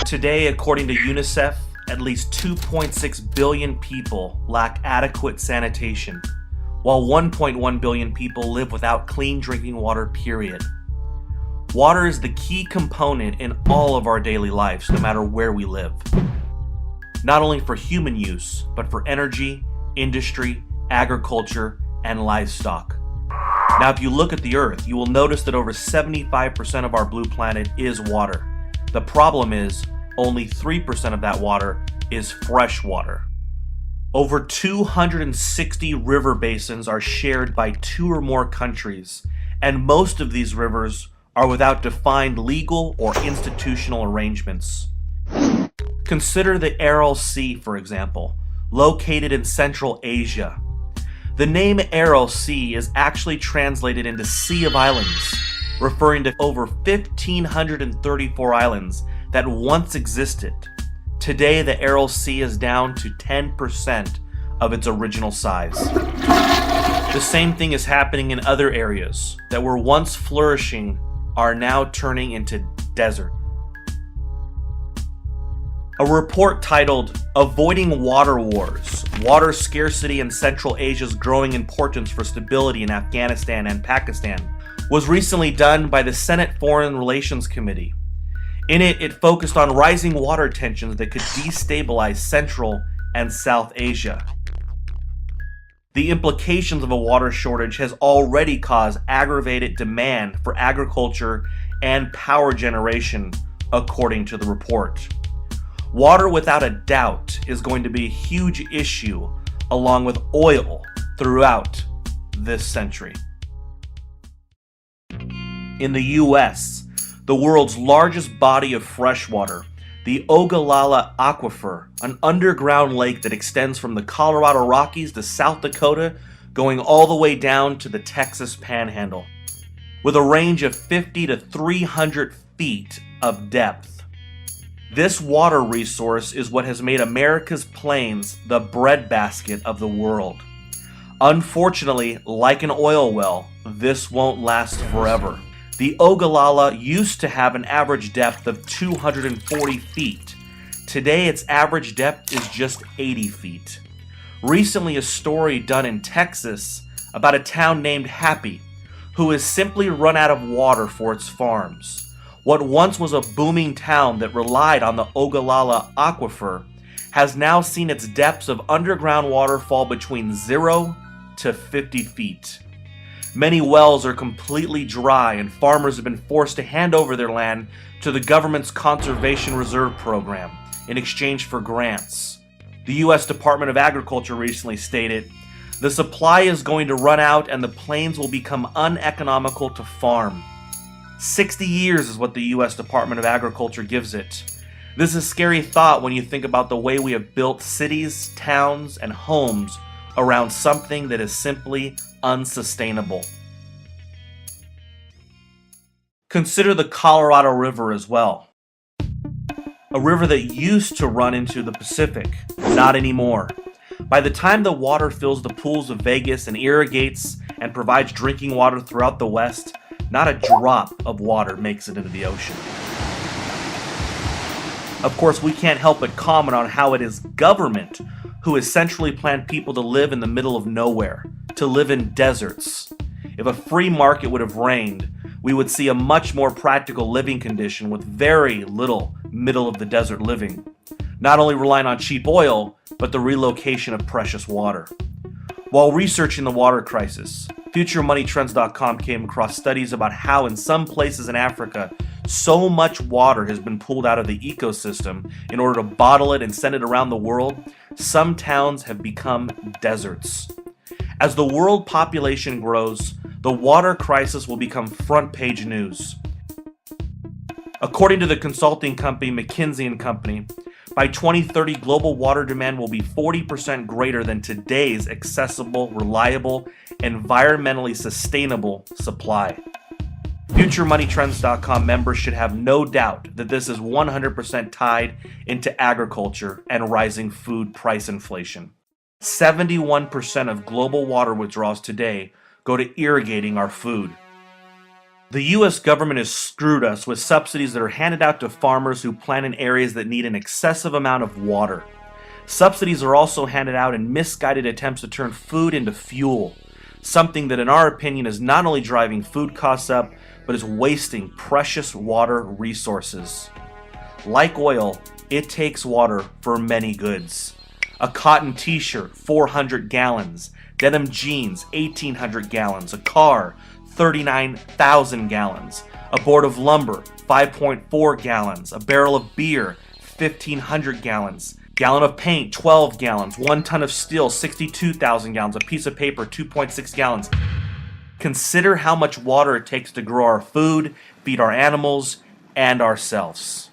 Today, according to UNICEF, at least 2.6 billion people lack adequate sanitation, while 1.1 billion people live without clean drinking water, period. Water is the key component in all of our daily lives, no matter where we live. Not only for human use, but for energy, industry, agriculture, and livestock. Now, if you look at the Earth, you will notice that over 75% of our blue planet is water. The problem is, only 3% of that water is fresh water. Over 260 river basins are shared by 2 or more countries, and most of these rivers are without defined legal or institutional arrangements. Consider the Aral Sea, for example, located in Central Asia. The name Aral Sea is actually translated into Sea of Islands, referring to over 1,534 islands that once existed. Today, the Aral Sea is down to 10% of its original size. The same thing is happening in other areas that were once flourishing are now turning into desert. A report titled "Avoiding Water Wars: Water Scarcity and Central Asia's Growing Importance for Stability in Afghanistan and Pakistan" was recently done by the Senate Foreign Relations Committee. In it, it focused on rising water tensions that could destabilize Central and South Asia. The implications of a water shortage has already caused aggravated demand for agriculture and power generation, according to the report. Water, without a doubt, is going to be a huge issue, along with oil, throughout this century. In the US, the world's largest body of fresh water, the Ogallala Aquifer, an underground lake that extends from the Colorado Rockies to South Dakota, going all the way down to the Texas Panhandle, with a range of 50 to 300 feet of depth. This water resource is what has made America's plains the breadbasket of the world. Unfortunately, like an oil well, this won't last forever. The Ogallala used to have an average depth of 240 feet. Today, its average depth is just 80 feet. Recently, a story done in Texas about a town named Happy, who has simply run out of water for its farms. What once was a booming town that relied on the Ogallala Aquifer has now seen its depths of underground water fall between 0 to 50 feet. Many wells are completely dry, and farmers have been forced to hand over their land to the government's Conservation Reserve Program in exchange for grants. The U.S. Department of Agriculture recently stated, "The supply is going to run out and the plains will become uneconomical to farm." 60 years is what the U.S. Department of Agriculture gives it. This is a scary thought when you think about the way we have built cities, towns, and homes around something that is simply unsustainable. Consider the Colorado River as well. A river that used to run into the Pacific, not anymore. By the time the water fills the pools of Vegas and irrigates and provides drinking water throughout the West, not a drop of water makes it into the ocean. Of course, we can't help but comment on how it is government who essentially planned people to live in the middle of nowhere, to live in deserts. If a free market would have reigned, we would see a much more practical living condition with very little middle-of-the-desert living, not only relying on cheap oil, but the relocation of precious water. While researching the water crisis, FutureMoneyTrends.com came across studies about how in some places in Africa, so much water has been pulled out of the ecosystem in order to bottle it and send it around the world, some towns have become deserts. As the world population grows, the water crisis will become front-page news. According to the consulting company McKinsey & Company, by 2030, global water demand will be 40% greater than today's accessible, reliable, environmentally sustainable supply. FutureMoneyTrends.com members should have no doubt that this is 100% tied into agriculture and rising food price inflation. 71% of global water withdrawals today go to irrigating our food. The US government has screwed us with subsidies that are handed out to farmers who plant in areas that need an excessive amount of water. Subsidies are also handed out in misguided attempts to turn food into fuel, something that in our opinion is not only driving food costs up, but is wasting precious water resources. Like oil, it takes water for many goods. A cotton t-shirt, 400 gallons. Denim jeans, 1,800 gallons. A car, 39,000 gallons. A board of lumber, 5.4 gallons. A barrel of beer, 1,500 gallons. Gallon of paint, 12 gallons. 1 ton of steel, 62,000 gallons. A piece of paper, 2.6 gallons. Consider how much water it takes to grow our food, feed our animals, and ourselves.